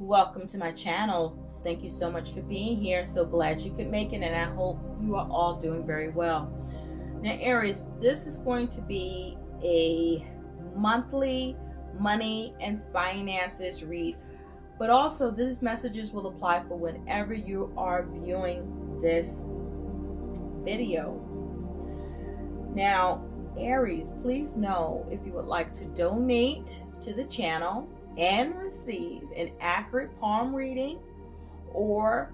Welcome to my channel. Thank you so much for being here. So glad you could make it, and I hope you are all doing very well. Now, Aries, this is going to be a monthly money and finances read, but also these messages will apply for whenever you are viewing this video. Now, Aries, please know if you would like to donate to the channel and receive an accurate palm reading or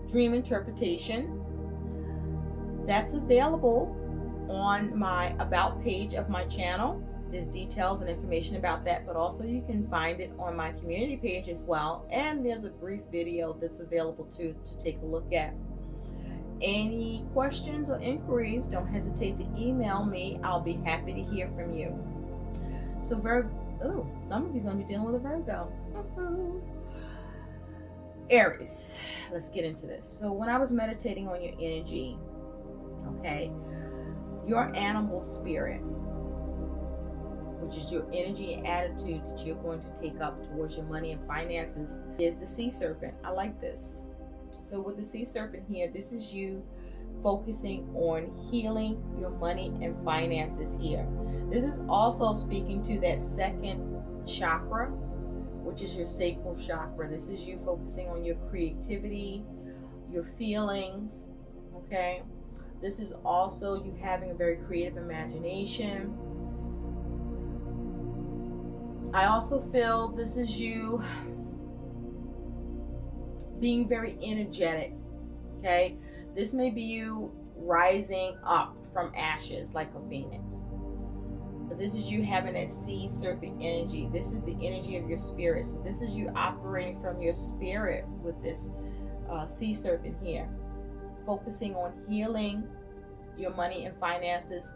dream interpretation, that's available on my about page of my channel. There's details and information about that, but also you can find it on my community page as well, and there's a brief video that's available to take a look at. Any questions or inquiries, don't hesitate to email me. I'll be happy to hear from you. So Virgo, some of you are going to be dealing with a Virgo. Aries, let's get into this. So when I was meditating on your energy, okay, your animal spirit, which is your energy and attitude that you're going to take up towards your money and finances, is the sea serpent. I like this. So with the sea serpent here, this is you focusing on healing your money and finances here. This is also speaking to that second chakra, which is your sacral chakra. This is you focusing on your creativity, your feelings, okay? This is also you having a very creative imagination. I also feel this is you being very energetic, okay? This may be you rising up from ashes like a phoenix. But this is you having that sea serpent energy. This is the energy of your spirit. So this is you operating from your spirit with this sea serpent here. Focusing on healing your money and finances,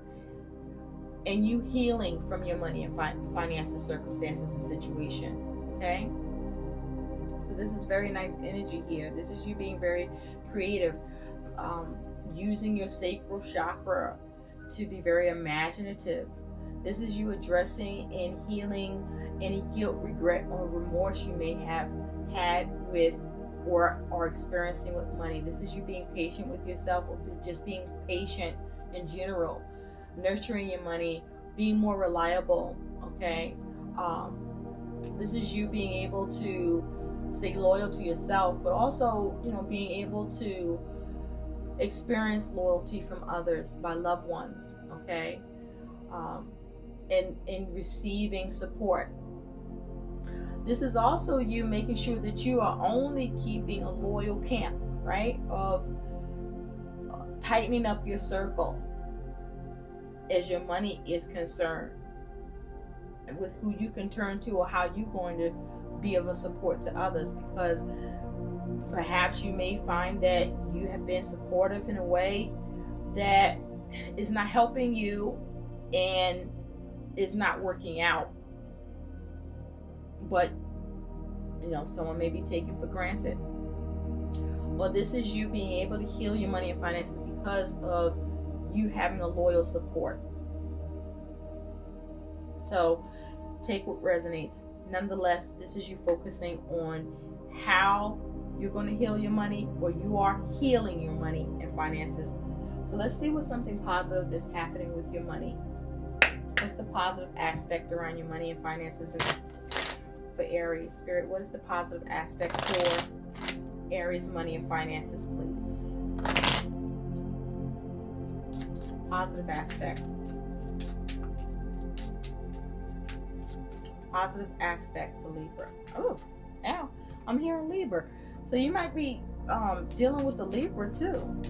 and you healing from your money and finances, circumstances, and situation, okay? So this is very nice energy here. This is you being very creative, using your sacral chakra to be very imaginative. This is you addressing and healing any guilt, regret, or remorse you may have had with or are experiencing with money. This is you being patient with yourself, or just being patient in general, nurturing your money, being more reliable, okay? This is you being able to stay loyal to yourself, but also, you know, being able to experience loyalty from others by loved ones, okay? And receiving support. This is also you making sure that you are only keeping a loyal camp, right? Of tightening up your circle as your money is concerned, and with who you can turn to or how you're going to be of a support to others, because perhaps you may find that you have been supportive in a way that is not helping you and is not working out, but you know, someone may be taken for granted. Well, this is you being able to heal your money and finances because of you having a loyal support. So take what resonates. Nonetheless, this is you focusing on how you're going to heal your money, or you are healing your money and finances. So let's see what something positive is happening with your money. What's the positive aspect around your money and finances for Aries? Spirit, what is the positive aspect for Aries money and finances, please? Positive aspect. Positive aspect for Libra. Oh, now I'm hearing Libra. So you might be dealing with the Libra too.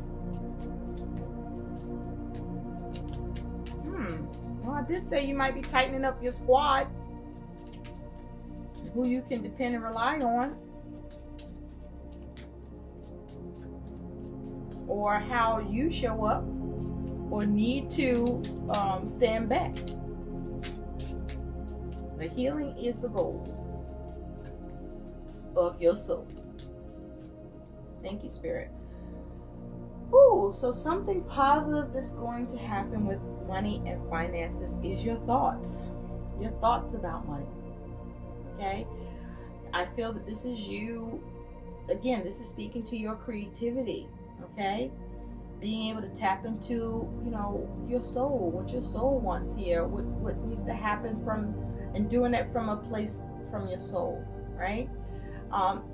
Well, I did say you might be tightening up your squad, who you can depend and rely on, or how you show up or need to stand back. The healing is the goal of your soul. Thank you, Spirit. Ooh, so something positive that's going to happen with money and finances is your thoughts. Your thoughts about money. Okay? I feel that this is you, again, this is speaking to your creativity, okay? Being able to tap into, you know, your soul, what your soul wants here, what needs to happen from, and doing that from a place from your soul, right?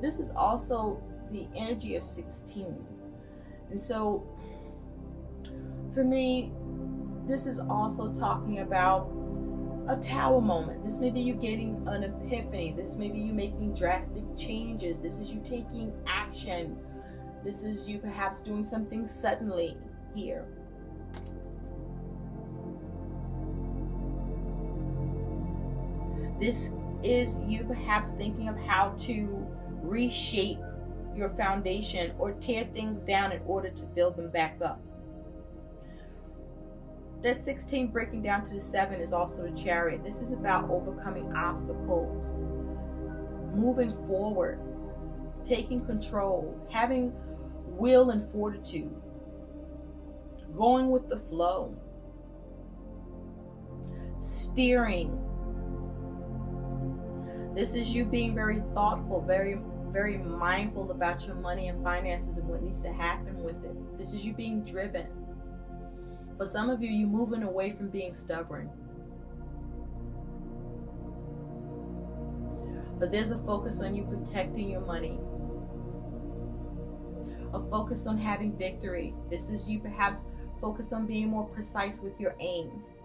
This is also the energy of 16. And so for me, this is also talking about a tower moment. This may be you getting an epiphany. This may be you making drastic changes. This is you taking action. This is you perhaps doing something suddenly here. This is you perhaps thinking of how to reshape your foundation or tear things down in order to build them back up. That 16 breaking down to the 7 is also the Chariot. This is about overcoming obstacles, moving forward, taking control, having will and fortitude, going with the flow, steering. This is you being very thoughtful, very mindful about your money and finances and what needs to happen with it. This is you being driven. For some of you, you're moving away from being stubborn. But there's a focus on you protecting your money. A focus on having victory. This is you perhaps focused on being more precise with your aims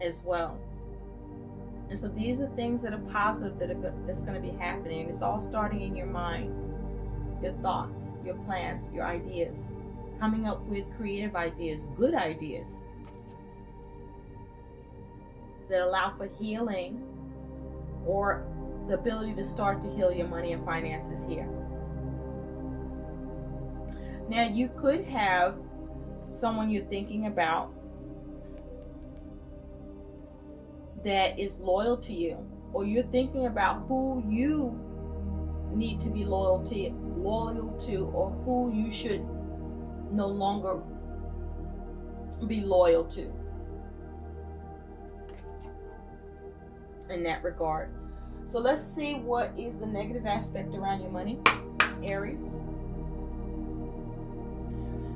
as well. And so these are things that are positive that's going to be happening. It's all starting in your mind, your thoughts, your plans, your ideas. Coming up with creative ideas, good ideas that allow for healing or the ability to start to heal your money and finances here. Now, you could have someone you're thinking about that is loyal to you, or you're thinking about who you need to be loyal to, or who you should no longer be loyal to in that regard. So let's see what is the negative aspect around your money, Aries.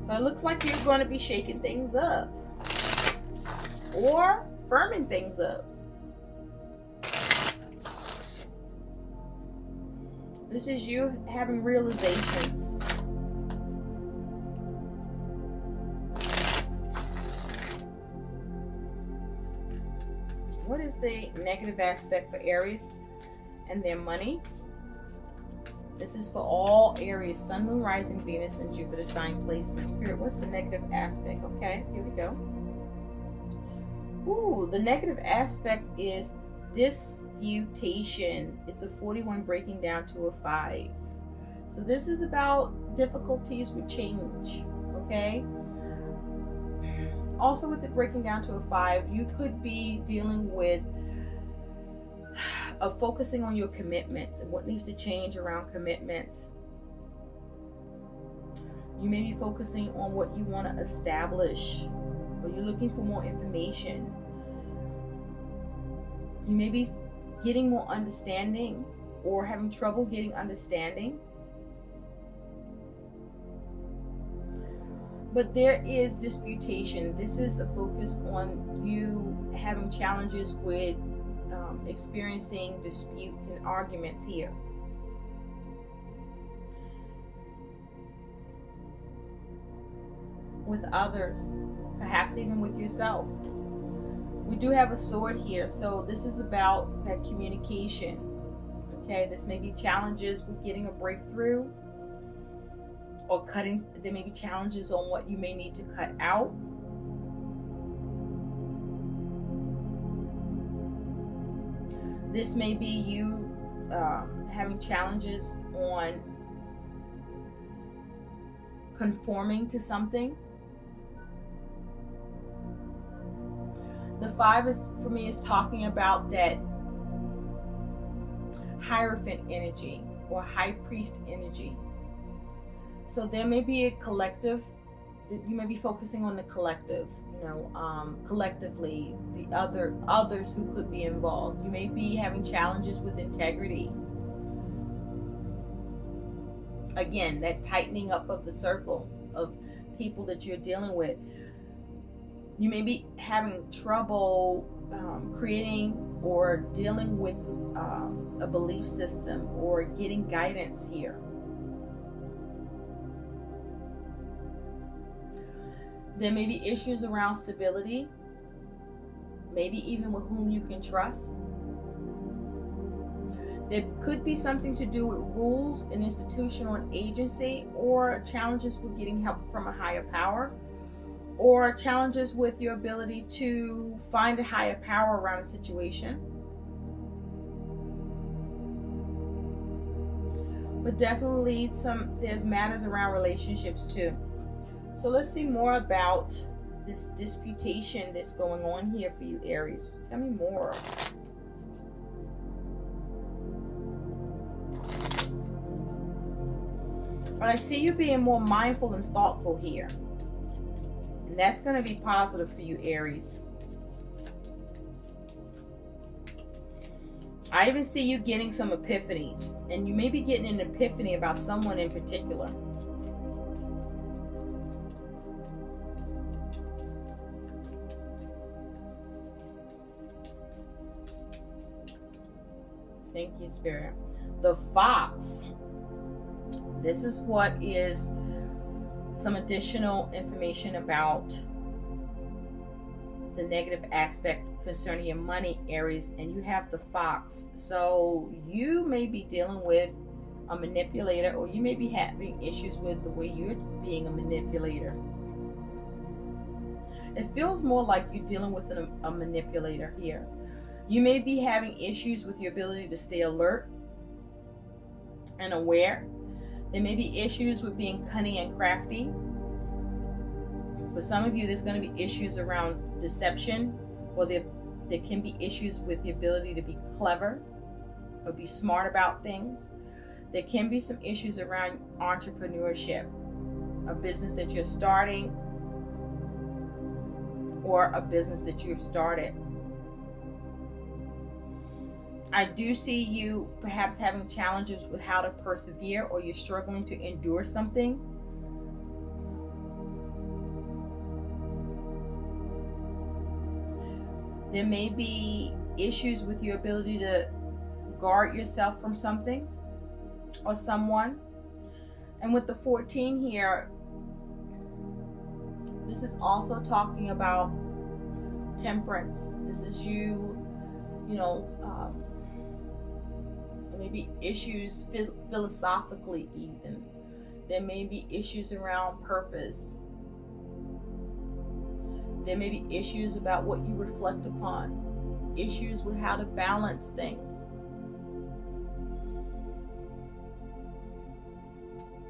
Now it looks like you're going to be shaking things up or firming things up. This is you having realizations. What is the negative aspect for Aries and their money? This is for all Aries, Sun, Moon, Rising, Venus, and Jupiter sign placement. Spirit, what's the negative aspect? Okay, here we go. Ooh, the negative aspect is disputation. It's a 41 breaking down to a 5. So this is about difficulties with change, okay? Also with it breaking down to a 5, you could be dealing with focusing on your commitments and what needs to change around commitments. You may be focusing on what you want to establish, or you're looking for more information. You may be getting more understanding or having trouble getting understanding. But there is disputation. This is a focus on you having challenges with experiencing disputes and arguments here. With others, perhaps even with yourself. We do have a sword here, so this is about that communication. Okay, this may be challenges with getting a breakthrough or cutting. There may be challenges on what you may need to cut out. This may be you having challenges on conforming to something. The 5 is, for me, is talking about that Hierophant energy or High Priest energy. So there may be a collective, you may be focusing on the collective, collectively, the others who could be involved. You may be having challenges with integrity. Again, that tightening up of the circle of people that you're dealing with. You may be having trouble creating or dealing with a belief system or getting guidance here. There may be issues around stability, maybe even with whom you can trust. There could be something to do with rules and institutional and agency, or challenges with getting help from a higher power, or challenges with your ability to find a higher power around a situation. But definitely there's matters around relationships too. So let's see more about this disputation that's going on here for you, Aries. Tell me more. But I see you being more mindful and thoughtful here. And that's going to be positive for you, Aries. I even see you getting some epiphanies. And you may be getting an epiphany about someone in particular. Thank you, Spirit. The Fox. This is what is some additional information about the negative aspect concerning your money, Aries, and you have the Fox. So you may be dealing with a manipulator, or you may be having issues with the way you're being a manipulator. It feels more like you're dealing with a manipulator here. You may be having issues with your ability to stay alert and aware. There may be issues with being cunning and crafty. For some of you, there's going to be issues around deception, or there can be issues with the ability to be clever or be smart about things. There can be some issues around entrepreneurship, a business that you're starting or a business that you've started. I do see you perhaps having challenges with how to persevere, or you're struggling to endure something. There may be issues with your ability to guard yourself from something or someone. And with the 14 here, this is also talking about temperance. This is maybe issues philosophically even. There may be issues around purpose. There may be issues about what you reflect upon. Issues with how to balance things.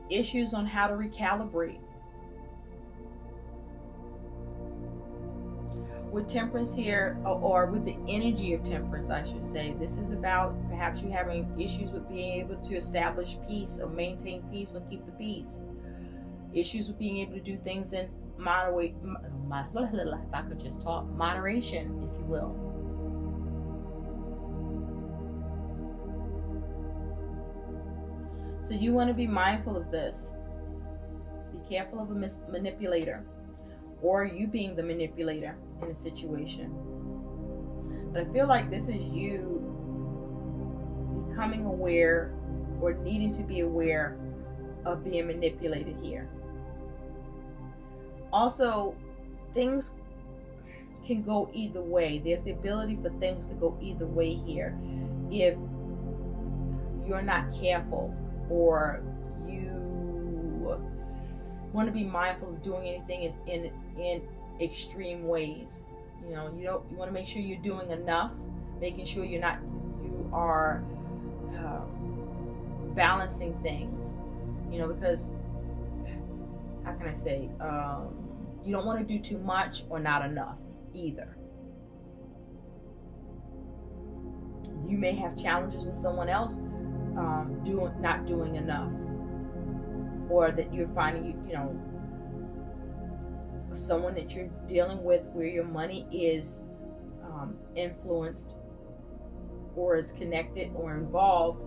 Issues on how to recalibrate. With temperance here, or with the energy of temperance, I should say, this is about perhaps you having issues with being able to establish peace or maintain peace or keep the peace. Issues with being able to do things in moderation, if you will. So you want to be mindful of this. Be careful of a manipulator, or you being the manipulator in a situation. But I feel like this is you becoming aware, or needing to be aware of being manipulated here. Also, things can go either way. There's the ability for things to go either way here if you're not careful, or you want to be mindful of doing anything in extreme ways. You want to make sure you're doing enough, making sure you are balancing things, because how can I say, you don't want to do too much or not enough either. You may have challenges with someone else not doing enough, or that you're finding someone that you're dealing with where your money is influenced or is connected or involved,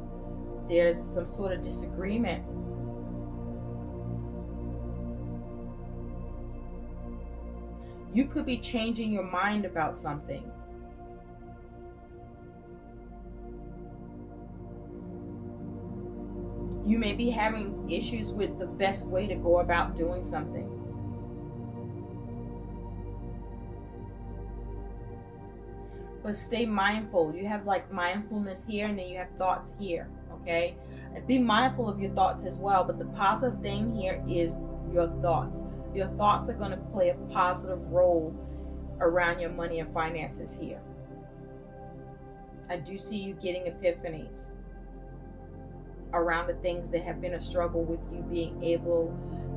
there's some sort of disagreement. You could be changing your mind about something. You may be having issues with the best way to go about doing something. But stay mindful. You have like mindfulness here, and then you have thoughts here, okay? And be mindful of your thoughts as well. But the positive thing here is your thoughts. Your thoughts are going to play a positive role around your money and finances here. I do see you getting epiphanies around the things that have been a struggle with you being able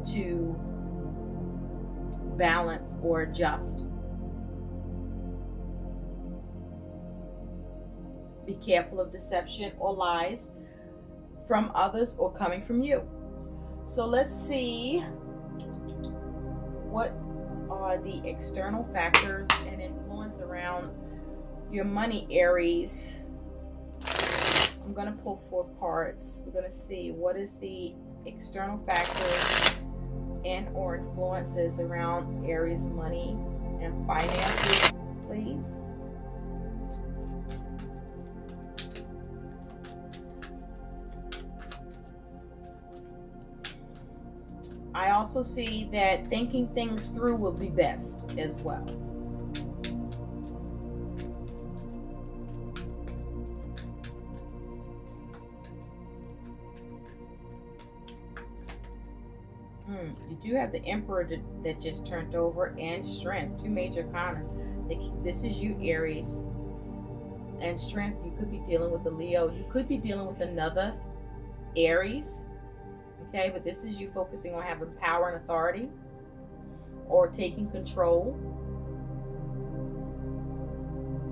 to balance or adjust. Be careful of deception or lies from others or coming from you. So let's see what are the external factors and influence around your money, Aries. I'm going to pull 4 cards. We're going to see what is the external factors and or influences around Aries money and finances, please. I also see that thinking things through will be best as well. You do have the Emperor that just turned over, and Strength, 2 major arcanas. This is you, Aries. And Strength, you could be dealing with a Leo. You could be dealing with another Aries. Okay, but this is you focusing on having power and authority or taking control,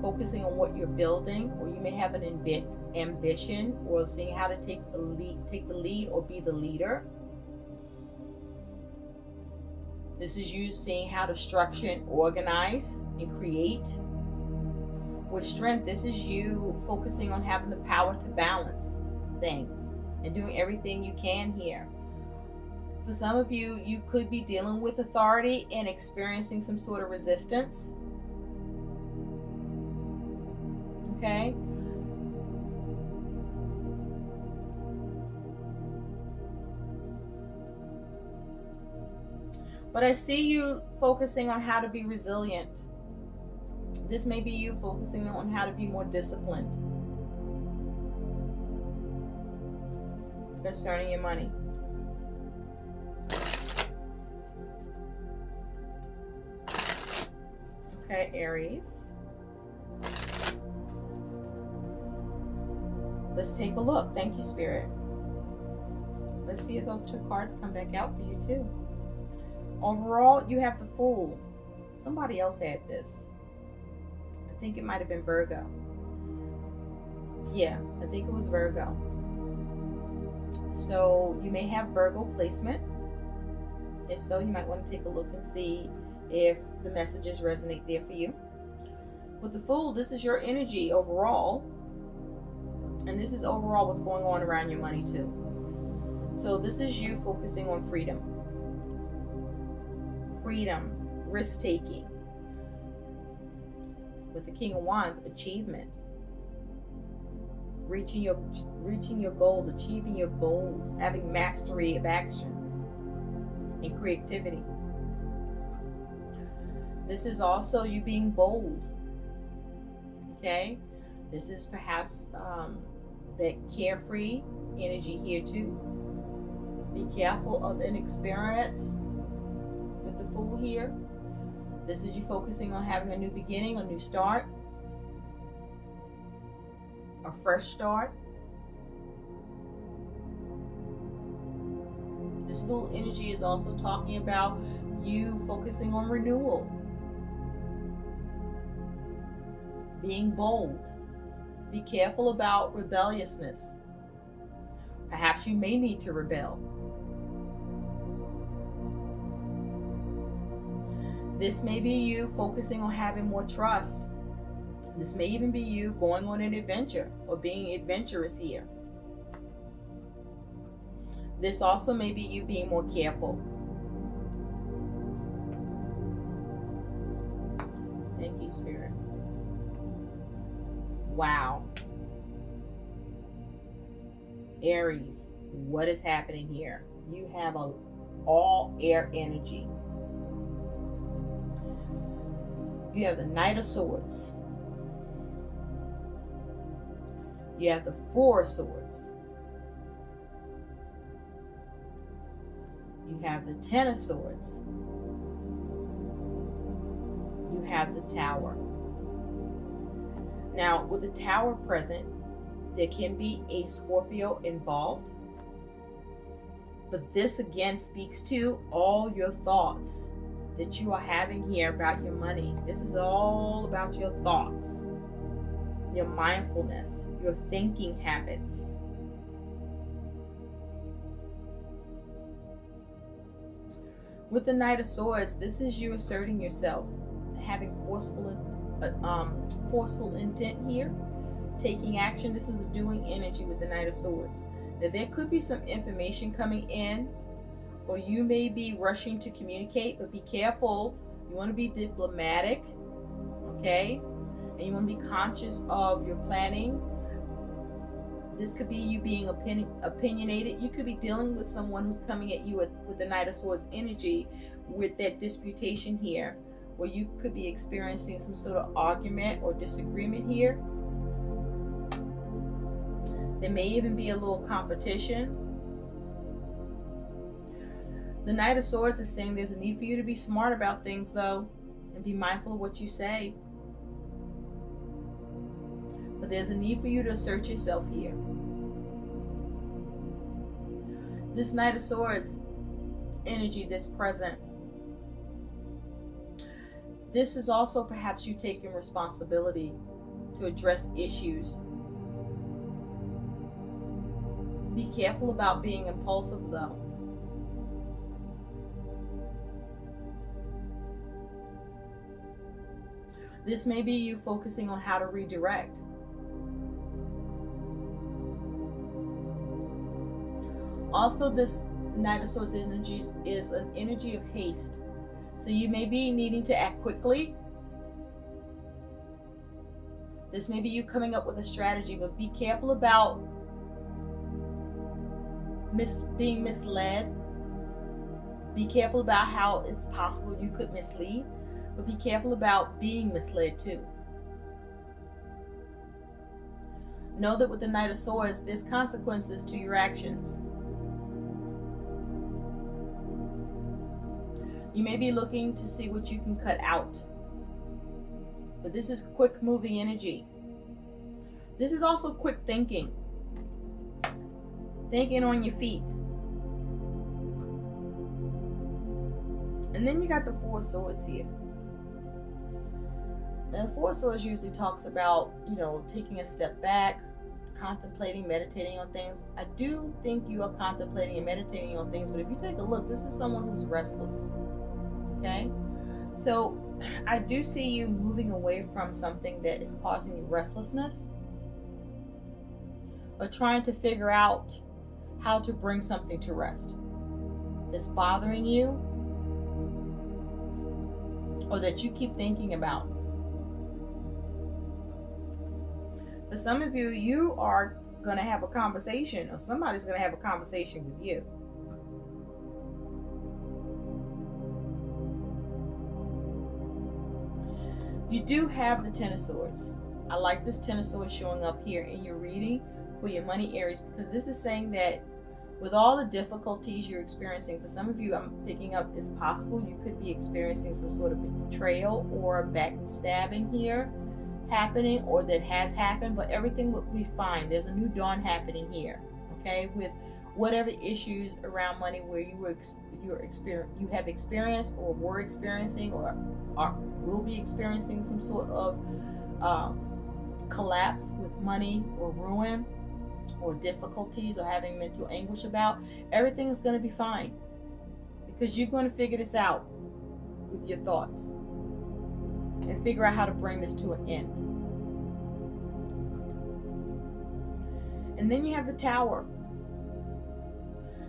focusing on what you're building, or you may have an ambition or seeing how to take the lead or be the leader. This is you seeing how to structure and organize and create. With Strength, this is you focusing on having the power to balance things and doing everything you can here. For some of you, you could be dealing with authority and experiencing some sort of resistance. Okay? But I see you focusing on how to be resilient. This may be you focusing on how to be more disciplined concerning your money. Okay, Aries. Let's take a look. Thank you, Spirit. Let's see if those 2 cards come back out for you too. Overall, you have the Fool. Somebody else had this. I think it might have been Virgo. Yeah, I think it was Virgo. So you may have Virgo placement. If so, you might want to take a look and see if the messages resonate there for you. With the Fool, this is your energy overall. And this is overall what's going on around your money too. So this is you focusing on freedom. Freedom, risk-taking. With the King of Wands, achievement. Reaching your goals, achieving your goals, having mastery of action and creativity. This is also you being bold. Okay? This is perhaps that carefree energy here too. Be careful of inexperience with the Fool here. This is you focusing on having a new beginning, a new start, a fresh start. This Fool energy is also talking about you focusing on renewal, being bold. Be careful about rebelliousness. Perhaps you may need to rebel. This may be you focusing on having more trust. This may even be you going on an adventure or being adventurous here. This also may be you being more careful. Thank you, Spirit. Wow. Aries, what is happening here? You have a all air energy. You have the Knight of Swords. You have the Four of Swords. You have the Ten of Swords. You have the Tower. Now, with the Tower present, there can be a Scorpio involved. But this again speaks to all your thoughts that you are having here about your money. This is all about your thoughts, your mindfulness, your thinking habits. With the Knight of Swords, this is you asserting yourself, having forceful intent here, taking action. This is a doing energy with the Knight of Swords. Now, there could be some information coming in, or you may be rushing to communicate, but be careful. You want to be diplomatic, okay? And you want to be conscious of your planning. This could be you being opinionated. You could be dealing with someone who's coming at you with the Knight of Swords energy, with that disputation here, where you could be experiencing some sort of argument or disagreement here. There may even be a little competition. The Knight of Swords is saying there's a need for you to be smart about things, though, and be mindful of what you say. But there's a need for you to assert yourself here. This Knight of Swords energy that's present, this is also perhaps you taking responsibility to address issues. Be careful about being impulsive, though. This may be you focusing on how to redirect. Also, this Knight of Swords energy is an energy of haste. So you may be needing to act quickly. This may be you coming up with a strategy, but be careful about being misled. Be careful about how it's possible you could mislead, but be careful about being misled too. Know that with the Knight of Swords, there's consequences to your actions. You may be looking to see what you can cut out, but this is quick moving energy. This is also quick thinking. Thinking on your feet. And then you got the Four of Swords here. Now, the Four of Swords usually talks about, taking a step back, contemplating, meditating on things. I do think you are contemplating and meditating on things, but if you take a look, this is someone who's restless. Okay? So I do see you moving away from something that is causing you restlessness, or trying to figure out how to bring something to rest that's bothering you, or that you keep thinking about. For some of you, you are going to have a conversation, or somebody's going to have a conversation with you. You do have the Ten of Swords. I like this Ten of Swords showing up here in your reading for your money, Aries, because this is saying that with all the difficulties you're experiencing, for some of you, I'm picking up, it's possible you could be experiencing some sort of betrayal or backstabbing here happening, or that has happened, but everything will be fine. There's a new dawn happening here, okay? With whatever issues around money where you have experienced or were experiencing or will be experiencing some sort of collapse with money or ruin or difficulties or having mental anguish about, everything is going to be fine, because you're going to figure this out. with your thoughts and figure out how to bring this to an end. And then you have the Tower.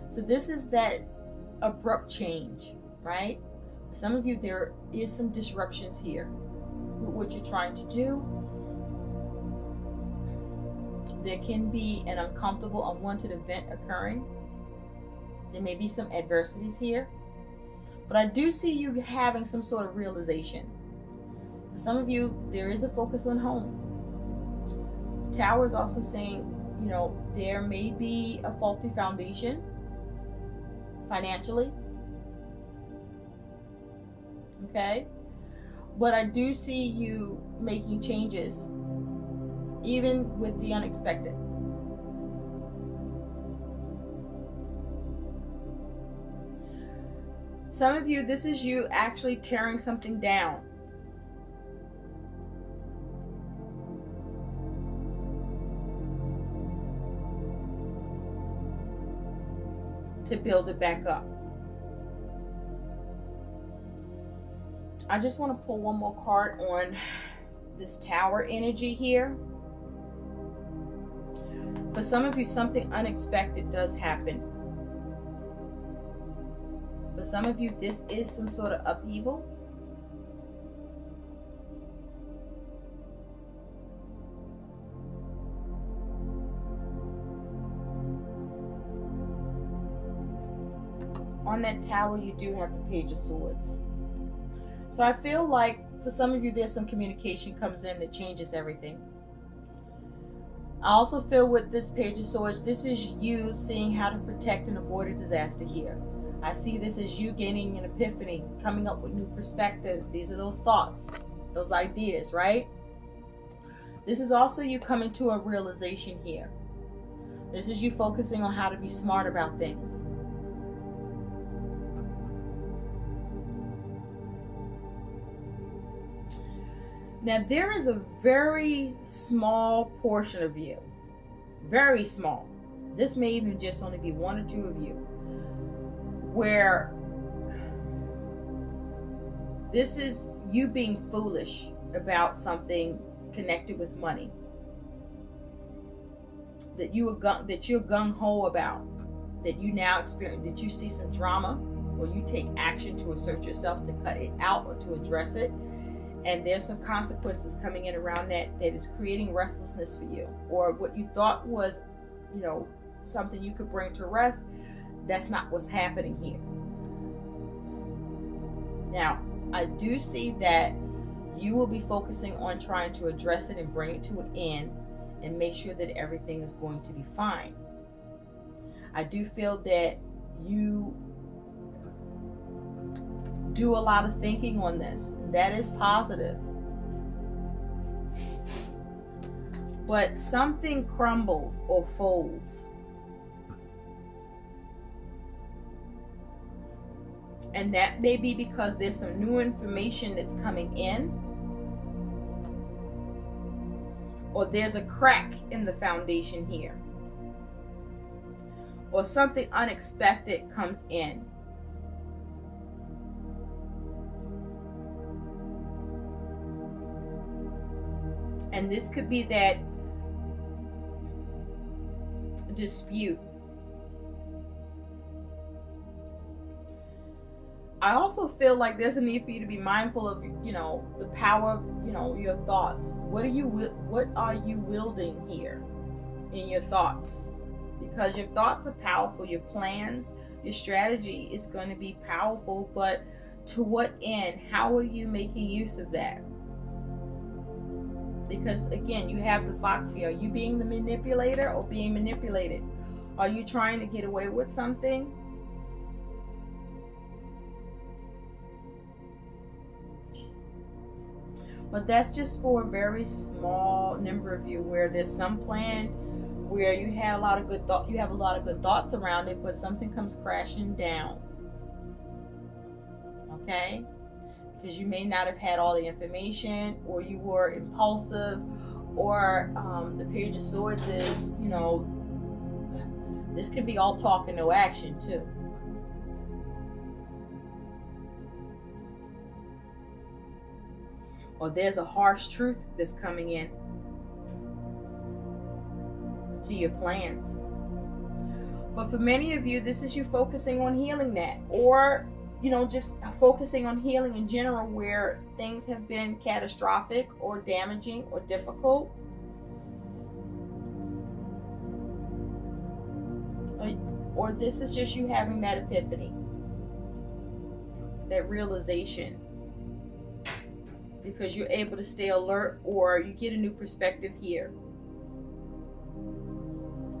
So this is that abrupt change, right? For some of you, there is some disruptions here with what you're trying to do. There can be an uncomfortable, unwanted event occurring. There may be some adversities here. But I do see you having some sort of realization. For some of you, there is a focus on home. The Tower is also saying, you know, there may be a faulty foundation financially. Okay? But I do see you making changes, even with the unexpected. Some of you, this is you actually tearing something down. To build it back up. I just want to pull one more card on this Tower energy here. For some of you, something unexpected does happen. For some of you, this is some sort of upheaval. On that Tower, you do have the Page of Swords. So I feel like for some of you, there's some communication comes in that changes everything. I also feel with this Page of Swords, this is you seeing how to protect and avoid a disaster here. I see this as you gaining an epiphany, coming up with new perspectives. These are those thoughts, those ideas, right? This is also you coming to a realization here. This is you focusing on how to be smart about things. Now, there is a very small portion of you, very small. This may even just only be one or two of you, where this is you being foolish about something connected with money that you're gung-ho about, that you now experience, that you see some drama, or you take action to assert yourself, to cut it out or to address it. And there's some consequences coming in around that is creating restlessness for you. Or what you thought was, you know, something you could bring to rest, that's not what's happening here. Now, I do see that you will be focusing on trying to address it and bring it to an end and make sure that everything is going to be fine. I do feel that you do a lot of thinking on this. That is positive. But something crumbles or folds. And that may be because there's some new information that's coming in. Or there's a crack in the foundation here. Or something unexpected comes in. And this could be that dispute. I also feel like there's a need for you to be mindful of, you know, the power of, you know, your thoughts. What are you wielding here in your thoughts? Because your thoughts are powerful. Your plans, your strategy is going to be powerful, but to what end? How are you making use of that? Because again, you have the fox here. Are you being the manipulator or being manipulated? Are you trying to get away with something? But that's just for a very small number of you, where there's some plan where you had a lot of good thought, you have a lot of good thoughts around it, but something comes crashing down. Okay? Because you may not have had all the information, or you were impulsive, or the Page of Swords is, you know, this could be all talk and no action too. or there's a harsh truth that's coming in to your plans. But for many of you, this is you focusing on healing that, or just focusing on healing in general, where things have been catastrophic or damaging or difficult. Or this is just you having that epiphany, that realization, because you're able to stay alert, or you get a new perspective here,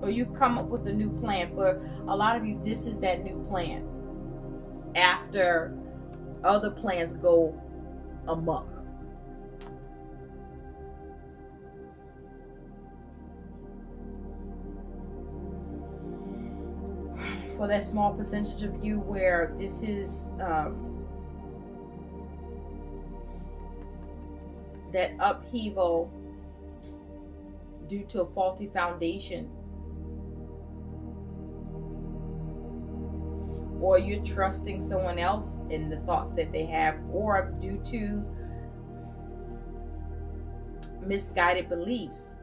or you come up with a new plan. For a lot of you, this is that new plan after other plans go amok. For that small percentage of you where this is that upheaval due to a faulty foundation, or you're trusting someone else in the thoughts that they have, or due to misguided beliefs.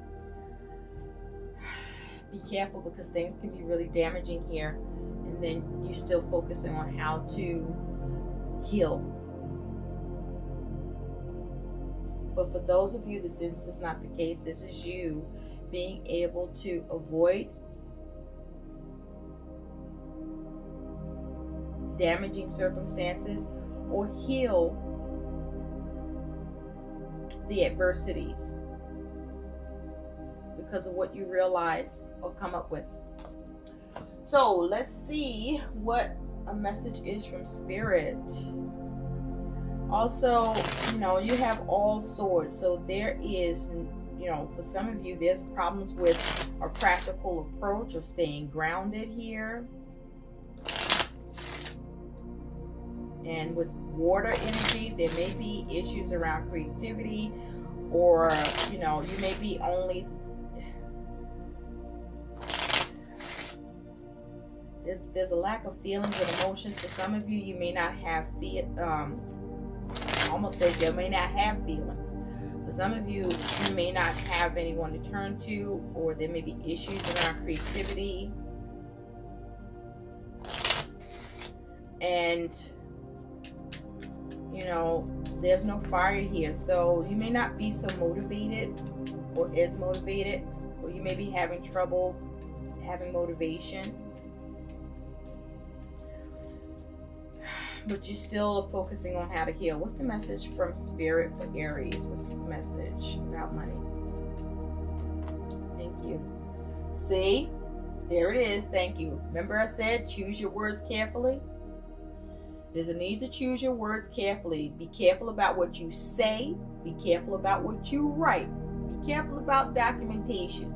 Be careful, because things can be really damaging here, and then you're still focusing on how to heal. But for those of you that this is not the case, this is you being able to avoid damaging circumstances or heal the adversities because of what you realize or come up with. So let's see what a message is from Spirit. Also, you have all swords. So there is, for some of you, there's problems with a practical approach or staying grounded here. And with water energy, there may be issues around creativity, or, you may be only... There's a lack of feelings and emotions. For some of you, you may not have almost say you may not have feelings. For some of you, you may not have anyone to turn to, or there may be issues around creativity. And, there's no fire here. So you may not be so motivated or as motivated, or you may be having trouble having motivation. But you still are focusing on how to heal. What's the message from Spirit for Aries? What's the message about money? Thank you. See? There it is. Thank you. Remember I said choose your words carefully? There's a need to choose your words carefully. Be careful about what you say. Be careful about what you write. Be careful about documentation.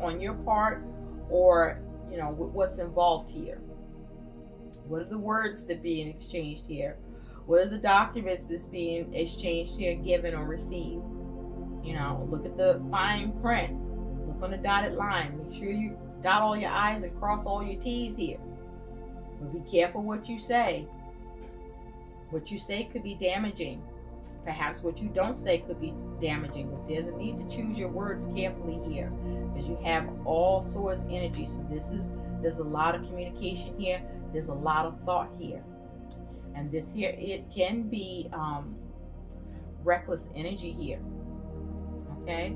On your part, or, with what's involved here. What are the words that are being exchanged here? What are the documents that's being exchanged here, given or received? Look at the fine print. Look on the dotted line. Make sure you dot all your I's and cross all your T's here. But be careful what you say. What you say could be damaging. Perhaps what you don't say could be damaging. But there's a need to choose your words carefully here, because you have all swords energy. So there's a lot of communication here. There's a lot of thought here. And this here, it can be reckless energy here. Okay?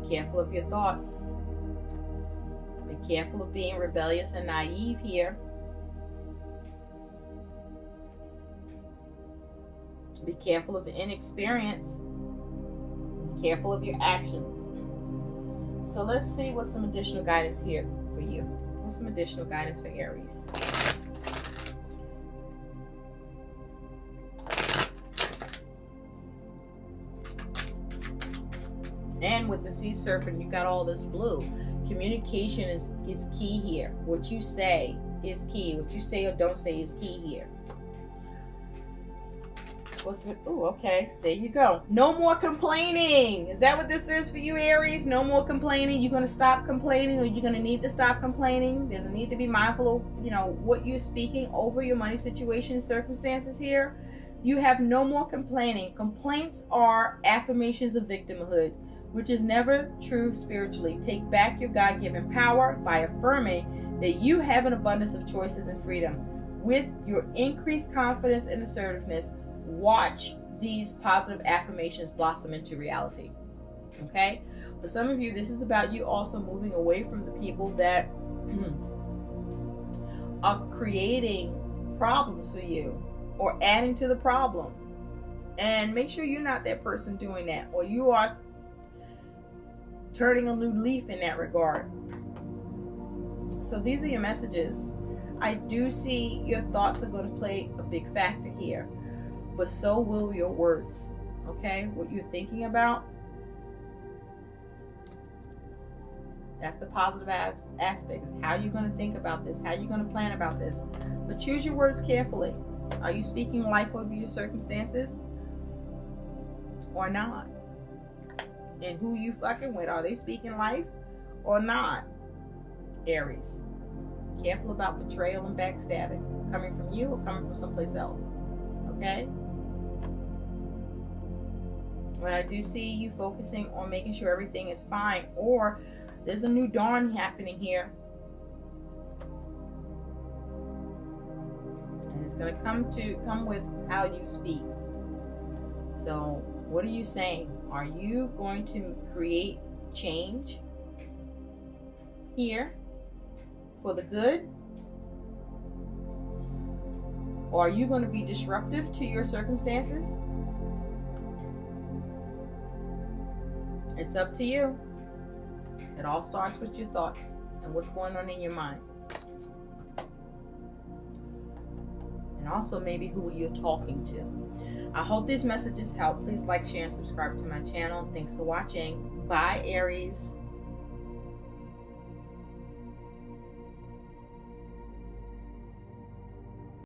Be careful of your thoughts. Be careful of being rebellious and naive here. Be careful of inexperience. Be careful of your actions. So let's see what's some additional guidance here for you. What's some additional guidance for Aries? And with the sea serpent, you got all this blue. Communication is key here. What you say is key. What you say or don't say is key here. Oh, okay. There you go. No more complaining. Is that what this is for you, Aries? No more complaining. You're going to stop complaining, or you're going to need to stop complaining. There's a need to be mindful of, what you're speaking over your money situation circumstances here. You have no more complaining. Complaints are affirmations of victimhood, which is never true spiritually. Take back your God-given power by affirming that you have an abundance of choices and freedom. With your increased confidence and assertiveness, watch these positive affirmations blossom into reality. Okay? For some of you, this is about you also moving away from the people that are creating problems for you or adding to the problem. And make sure you're not that person doing that, or you are turning a new leaf in that regard. So these are your messages. I do see your thoughts are going to play a big factor here, but so will your words. Okay? What you're thinking about, that's the positive aspect, is how you're going to think about this, how you're going to plan about this. But choose your words carefully. Are you speaking life over your circumstances or not? And who you fucking with, are they speaking life or not? Aries, careful about betrayal and backstabbing, coming from you or coming from someplace else. Okay? But I do see you focusing on making sure everything is fine, or there's a new dawn happening here. And it's going to come with how you speak. So what are you saying? Are you going to create change here for the good? Or are you going to be disruptive to your circumstances? It's up to you. It all starts with your thoughts and what's going on in your mind. And also maybe who you're talking to. I hope these messages help. Please like, share, and subscribe to my channel. Thanks for watching. Bye, Aries.